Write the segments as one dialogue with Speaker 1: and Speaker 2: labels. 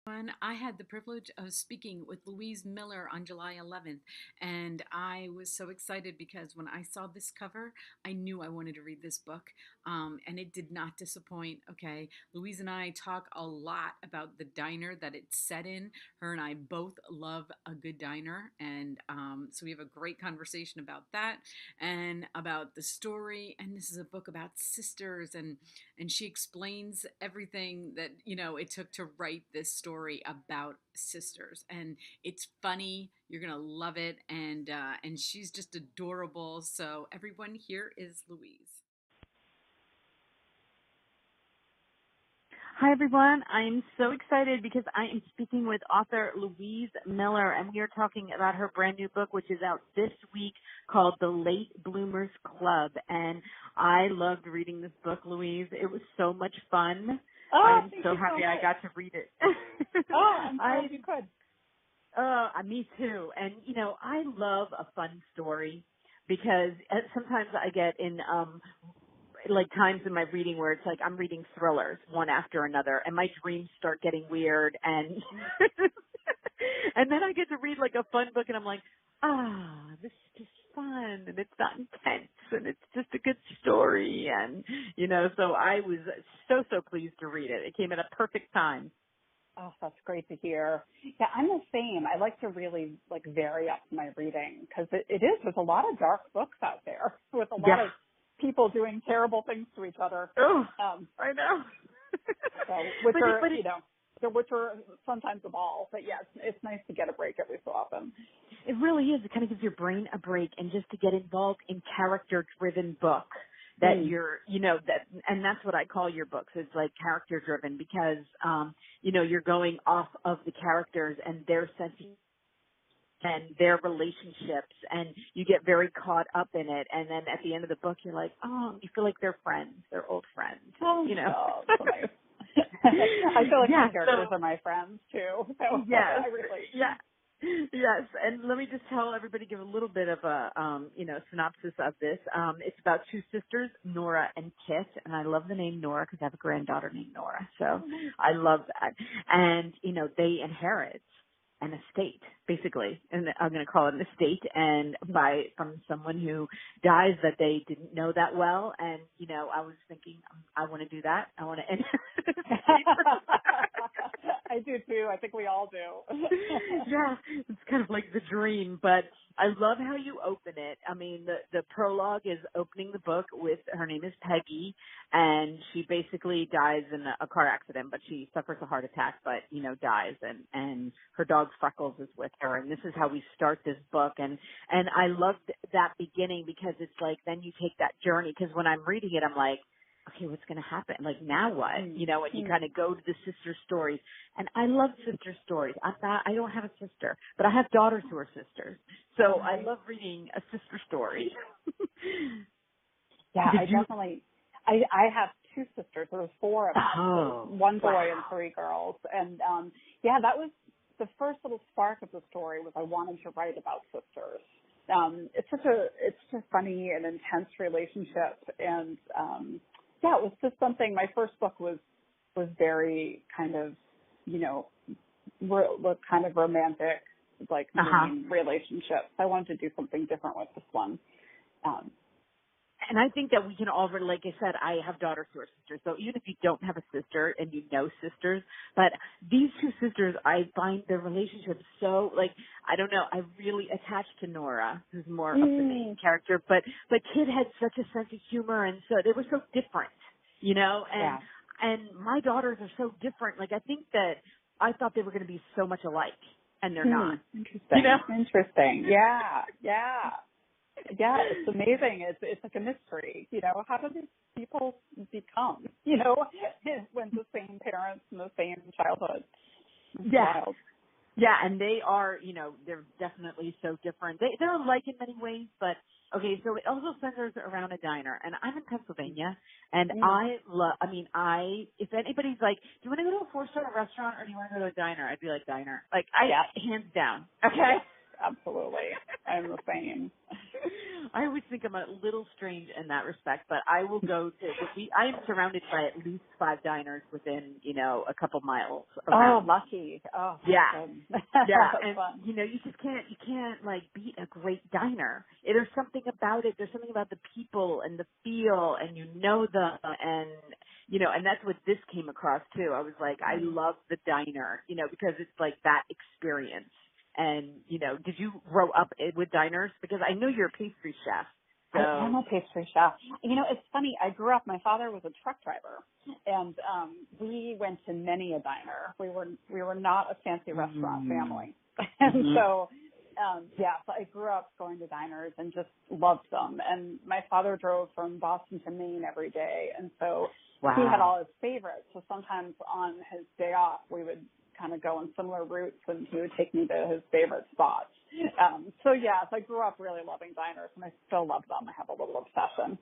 Speaker 1: I had the privilege of speaking with Louise Miller on July 11th, and I was so excited because when I saw this cover, I knew I wanted to read this book, and it did not disappoint. Okay, Louise and I talk a lot about the diner that it's set in. Her and I both love a good diner, and so we have a great conversation about that and about the story. And this is a book about sisters, and she explains everything that it took to write this story about sisters, and it's funny. You're gonna love it, and she's just adorable. So everyone, here is Louise.
Speaker 2: Hi, everyone. I'm so excited because I am speaking with author Louise Miller, and we are talking about her brand new book, which is out this week, called The Late Bloomers Club. And I loved reading this book, Louise. It was so much fun.
Speaker 3: Oh,
Speaker 2: I'm
Speaker 3: thank
Speaker 2: so
Speaker 3: you so
Speaker 2: happy I
Speaker 3: much.
Speaker 2: got to read it.
Speaker 3: Oh, I'm glad you could.
Speaker 2: Me too. And, I love a fun story because sometimes I get in like times in my reading where it's like I'm reading thrillers one after another and my dreams start getting weird and and then I get to read like a fun book and I'm like, this is just fun and it's not intense and it's just a good story and so I was so pleased to read it. It came at a perfect time.
Speaker 3: Oh, that's great to hear. Yeah, I'm the same. I like to really vary up my reading because there's a lot of dark books out there with a lot of people doing terrible things to each other.
Speaker 2: Oh, I know.
Speaker 3: So, which are sometimes a ball, but yes, it's nice to get a break every so often.
Speaker 2: It really is. It kind of gives your brain a break and just to get involved in character-driven books that and that's what I call your books. It's like character-driven because, you're going off of the characters and their sense and their relationships, and you get very caught up in it. And then at the end of the book, you're like, you feel like they're friends, they're old friends.
Speaker 3: Oh, so nice. I feel like my characters are my friends too. So
Speaker 2: yes,
Speaker 3: I really,
Speaker 2: yes. And let me just tell everybody, give a little bit of a, synopsis of this. It's about two sisters, Nora and Kit, and I love the name Nora because I have a granddaughter named Nora, so I love that. And they inherit an estate, basically, and I'm going to call it an estate, and from someone who dies that they didn't know that well, and I was thinking, I want to do that. I want to end.
Speaker 3: I do too. I think we all do.
Speaker 2: Yeah, it's kind of like the dream, but I love how you open it. I mean, the prologue is opening the book with, her name is Peggy, and she basically dies in a car accident, but she suffers a heart attack, but, dies, and her dog Freckles is with her, and this is how we start this book, and I loved that beginning because it's like, then you take that journey, because when I'm reading it, I'm like, okay, what's going to happen? Like, now what? And you kind of go to the sister stories. And I love sister stories. I don't have a sister, but I have daughters who are sisters. So I love reading a sister story.
Speaker 3: Yeah, I have two sisters. There was four of us.
Speaker 2: Oh,
Speaker 3: one boy and three girls. And, that was the first little spark of the story was I wanted to write about sisters. It's such a funny and intense relationship. And, it was just something. My first book was very kind of, kind of romantic, mean relationships. I wanted to do something different with this one.
Speaker 2: And I think that we can all, like I said, I have daughters who are sisters. So even if you don't have a sister and you know sisters, but these two sisters, I find their relationship so, I don't know, I really attached to Nora, who's more of the main character, but Kid had such a sense of humor, and so they were so different, and my daughters are so different. I think that I thought they were going to be so much alike, and they're not.
Speaker 3: Interesting. Interesting. Yeah. Yeah, it's amazing. It's like a mystery. How do these people become, when the same parents and the same childhood? It's wild.
Speaker 2: Yeah, and they are, they're definitely so different. They're alike in many ways, but okay, so it also centers around a diner, and I'm in Pennsylvania, and if anybody's like, do you want to go to a 4-star restaurant or do you want to go to a diner? I'd be like, diner. Hands down. Okay?
Speaker 3: Absolutely. I'm the same.
Speaker 2: I always think I'm a little strange in that respect, but I will go to, I am surrounded by at least 5 diners within, a couple miles around.
Speaker 3: Oh, lucky. Oh,
Speaker 2: Yeah.
Speaker 3: that's
Speaker 2: Yeah.
Speaker 3: That's
Speaker 2: And,
Speaker 3: fun.
Speaker 2: you can't like beat a great diner. There's something about it. There's something about the people and the feel and them and, and that's what this came across too. I was like, I love the diner, because it's like that experience. And, did you grow up with diners? Because I know you're a pastry chef. So.
Speaker 3: I am a pastry chef. It's funny. I grew up. My father was a truck driver, and we went to many a diner. We were not a fancy restaurant family, and so so I grew up going to diners and just loved them. And my father drove from Boston to Maine every day, and so he had all his favorites. So sometimes on his day off, we would kind of go on similar routes, and he would take me to his favorite spots. So I grew up really loving diners, and I still love them. I have a little obsession.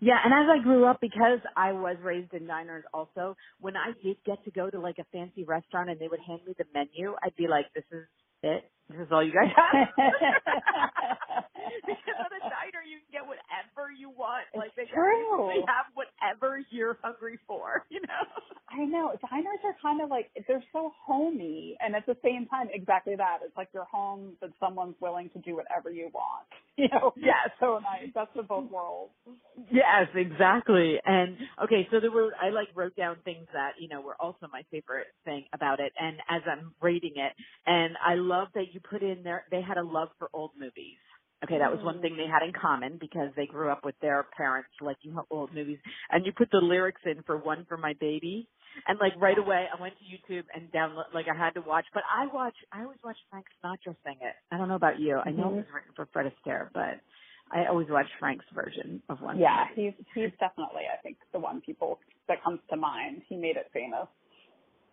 Speaker 2: Yeah, and as I grew up, because I was raised in diners also, when I did get to go to like a fancy restaurant and they would hand me the menu, I'd be like, this is it? This is all you guys have? Because at a diner, you can get whatever you want. Like they have whatever you're hungry for,
Speaker 3: I know. Diners are kind of like, they're so homey, and at the same time, exactly that. It's like you're home, but someone's willing to do whatever you want.
Speaker 2: Yes.
Speaker 3: So nice. That's the both worlds.
Speaker 2: Yes, exactly. And okay, so I wrote down things that, were also my favorite thing about it. And as I'm rating it, and I love that you put in there, they had a love for old movies. Okay, that was one thing they had in common because they grew up with their parents liking old movies. And you put the lyrics in for One for My Baby. And like right away, I went to YouTube and download, like I had to watch. But I always watch Frank Sinatra sing it. I don't know about you. I know it was written for Fred Astaire, but I always watch Frank's version of One.
Speaker 3: Yeah, he's definitely, I think, the one that comes to mind. He made it famous.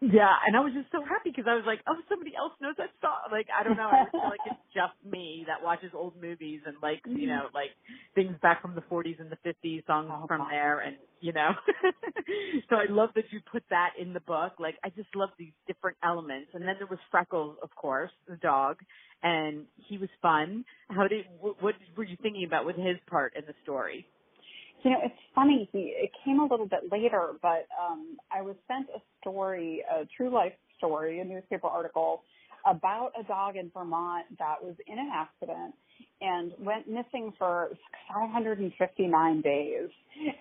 Speaker 2: Yeah, and I was just so happy because I was like, oh, somebody else knows that song. Like, I don't know. I feel like it's just me that watches old movies and likes, like things back from the 40s and the 50s, songs from there. And, so I love that you put that in the book. Like, I just love these different elements. And then there was Freckles, of course, the dog, and he was fun. What were you thinking about with his part in the story?
Speaker 3: It's funny. It came a little bit later, but I was sent a story, a true life story, a newspaper article about a dog in Vermont that was in an accident and went missing for 559 days.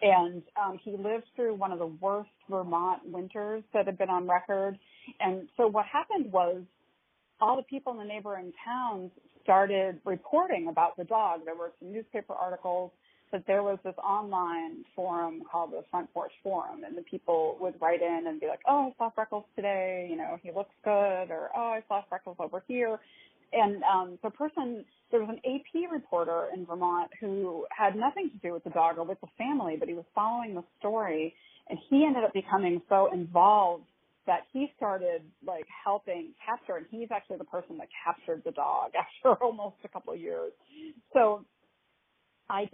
Speaker 3: And he lived through one of the worst Vermont winters that had been on record. And so what happened was all the people in the neighboring towns started reporting about the dog. There were some newspaper articles. But there was this online forum called the Front Porch Forum, and the people would write in and be like, oh, I saw Freckles today, he looks good, or oh, I saw Freckles over here. And there was an AP reporter in Vermont who had nothing to do with the dog or with the family, but he was following the story, and he ended up becoming so involved that he started like helping capture, and he's actually the person that captured the dog after almost a couple of years. So as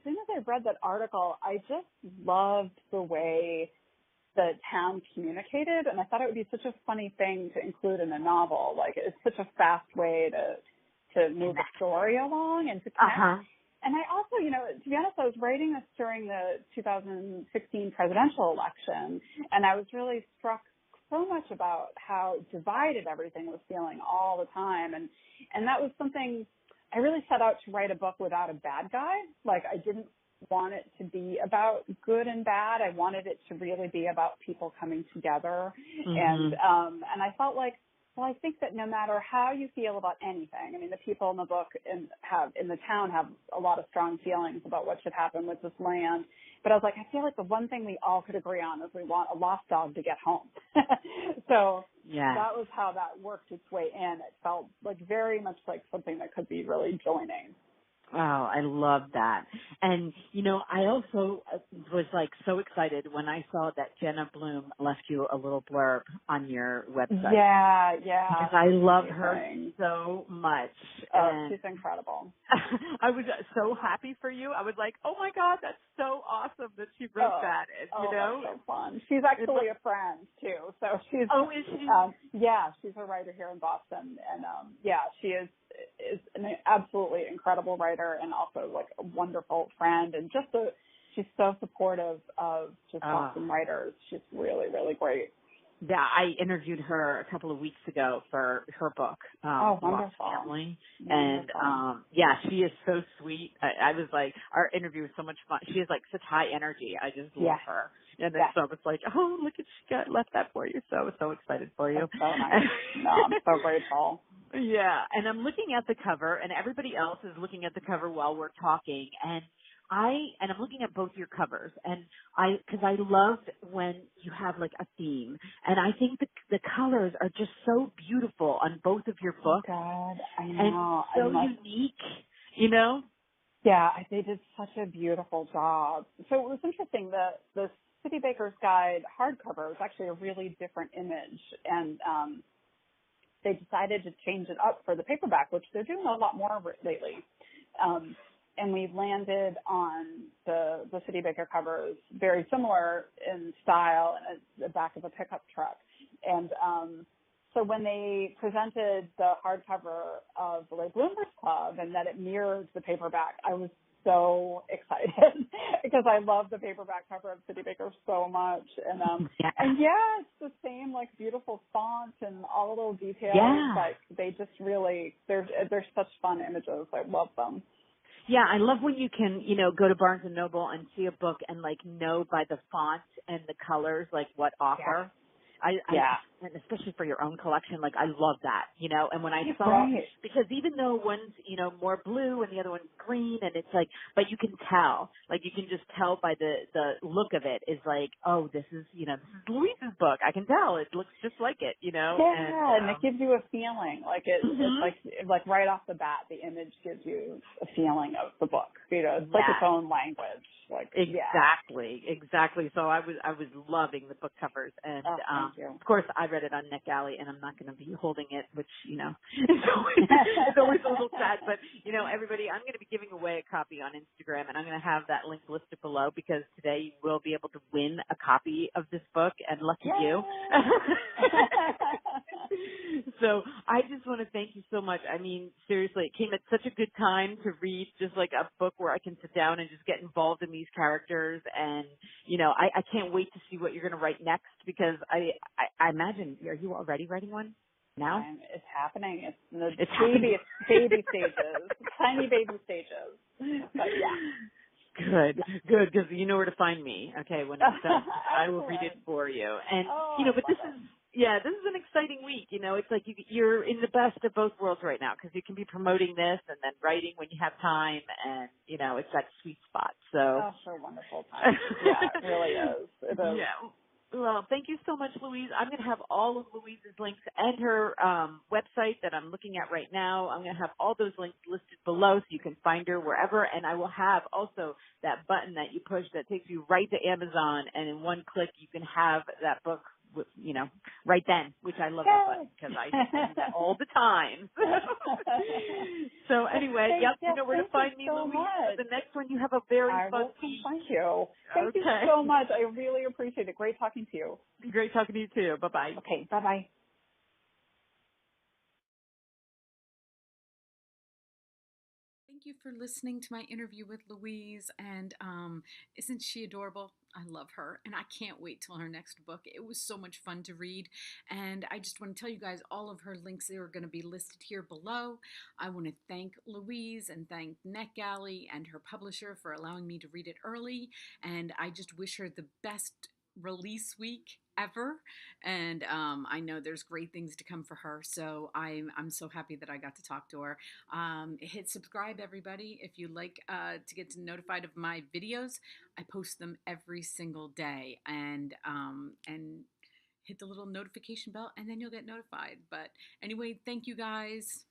Speaker 3: soon as I read that article, I just loved the way the town communicated, and I thought it would be such a funny thing to include in a novel. Like, it's such a fast way to move the story along and to connect. And I also, to be honest, I was writing this during the 2016 presidential election, and I was really struck so much about how divided everything was feeling all the time, and that was something. I really set out to write a book without a bad guy. Like, I didn't want it to be about good and bad. I wanted it to really be about people coming together. And I felt like, well, I think that no matter how you feel about anything, I mean, the people in the book in the town have a lot of strong feelings about what should happen with this land. But I was like, I feel like the one thing we all could agree on is we want a lost dog to get home. So that was how that worked its way in. It felt like very much like something that could be really joining.
Speaker 2: Oh, I love that. And, I also was like so excited when I saw that Jenna Bloom left you a little blurb on your website.
Speaker 3: Yeah.
Speaker 2: Because I love her so much.
Speaker 3: She's incredible.
Speaker 2: I was so happy for you. I was like, oh my God, that's so awesome that she wrote that. And,
Speaker 3: That's so fun. She's actually a friend too. So she's.
Speaker 2: Oh, is she?
Speaker 3: Yeah, she's a writer here in Boston. And, she is is an absolutely incredible writer and also like a wonderful friend, and she's so supportive of just Boston writers. She's really, really great.
Speaker 2: Yeah, I interviewed her a couple of weeks ago for her book,
Speaker 3: Wonderful.
Speaker 2: Lost Family. And, yeah, she is so sweet. I was like, our interview was so much fun. She has like such high energy. I just love her. And then so I was like, oh, look at, she left that for you. So I was so excited for you.
Speaker 3: That's so nice. No, I'm so grateful.
Speaker 2: Yeah. And I'm looking at the cover, and everybody else is looking at the cover while we're talking. And I'm looking at both your covers, and because I loved when you have like a theme, and I think the colors are just so beautiful on both of your books.
Speaker 3: Oh God, I know.
Speaker 2: And so unique, you know?
Speaker 3: Yeah, they did such a beautiful job. So it was interesting, the City Baker's Guide hardcover was actually a really different image, and they decided to change it up for the paperback, which they're doing a lot more of lately. And we landed on the City Baker covers, very similar in style, and the back of a pickup truck. And so when they presented the hardcover of the Bloomers Club and that it mirrored the paperback, I was so excited because I love the paperback cover of City Baker so much. And and it's the same like beautiful font and all the little details.
Speaker 2: Yeah.
Speaker 3: Like they just really, they're such fun images. I love them.
Speaker 2: Yeah, I love when you can, go to Barnes and Noble and see a book and like know by the font and the colors like what author. And especially for your own collection, like I love that, and when I saw, because even though one's, more blue and the other one's green, and it's like, but you can tell, like you can just tell by the look of it is like, oh, this is Louise's book. I can tell it looks just like it,
Speaker 3: Yeah, and it gives you a feeling, like it's like right off the bat, the image gives you a feeling of the book, it's like its own language. Like
Speaker 2: exactly. So I was loving the book covers, and of course I read it on NetGalley, and I'm not going to be holding it, which it's always a little sad. But everybody, I'm going to be giving away a copy on Instagram, and I'm going to have that link listed below because today you will be able to win a copy of this book, and lucky you. So I just want to thank you so much. I mean, seriously, it came at such a good time to read just like a book where I can sit down and just get involved in these characters. And, I can't wait to see what you're going to write next because I imagine, are you already writing one now?
Speaker 3: It's happening. It's in the baby stages, tiny baby stages. But
Speaker 2: Good, because you know where to find me. Okay, when it's done, I will read it for you. And but this is an exciting week. It's like you're in the best of both worlds right now because you can be promoting this and then writing when you have time, and it's that sweet spot. So
Speaker 3: so wonderful time. Yeah, it really is. It is.
Speaker 2: Yeah. Well, thank you so much, Louise. I'm going to have all of Louise's links and her website that I'm looking at right now. I'm going to have all those links listed below so you can find her wherever. And I will have also that button that you push that takes you right to Amazon. And in one click, you can have that book, right then, which I love that button because I do that all the time. So anyway, you know where to find me, Louise. For the next one, you have a very fun week.
Speaker 3: Thank you. Thank you so much. I really appreciate it. Great talking to you.
Speaker 2: Great talking to you too. Bye-bye.
Speaker 3: Okay, bye-bye.
Speaker 1: Thank you for listening to my interview with Louise, and isn't she adorable? I love her, and I can't wait till her next book. It was so much fun to read, and I just want to tell you guys all of her links. They are going to be listed here below. I want to thank Louise and thank NetGalley and her publisher for allowing me to read it early, and I just wish her the best release week ever, and I know there's great things to come for her, so I'm so happy that I got to talk to her. Hit subscribe, everybody, if you like to get notified of my videos. I post them every single day, and hit the little notification bell, and then you'll get notified. But anyway, thank you guys.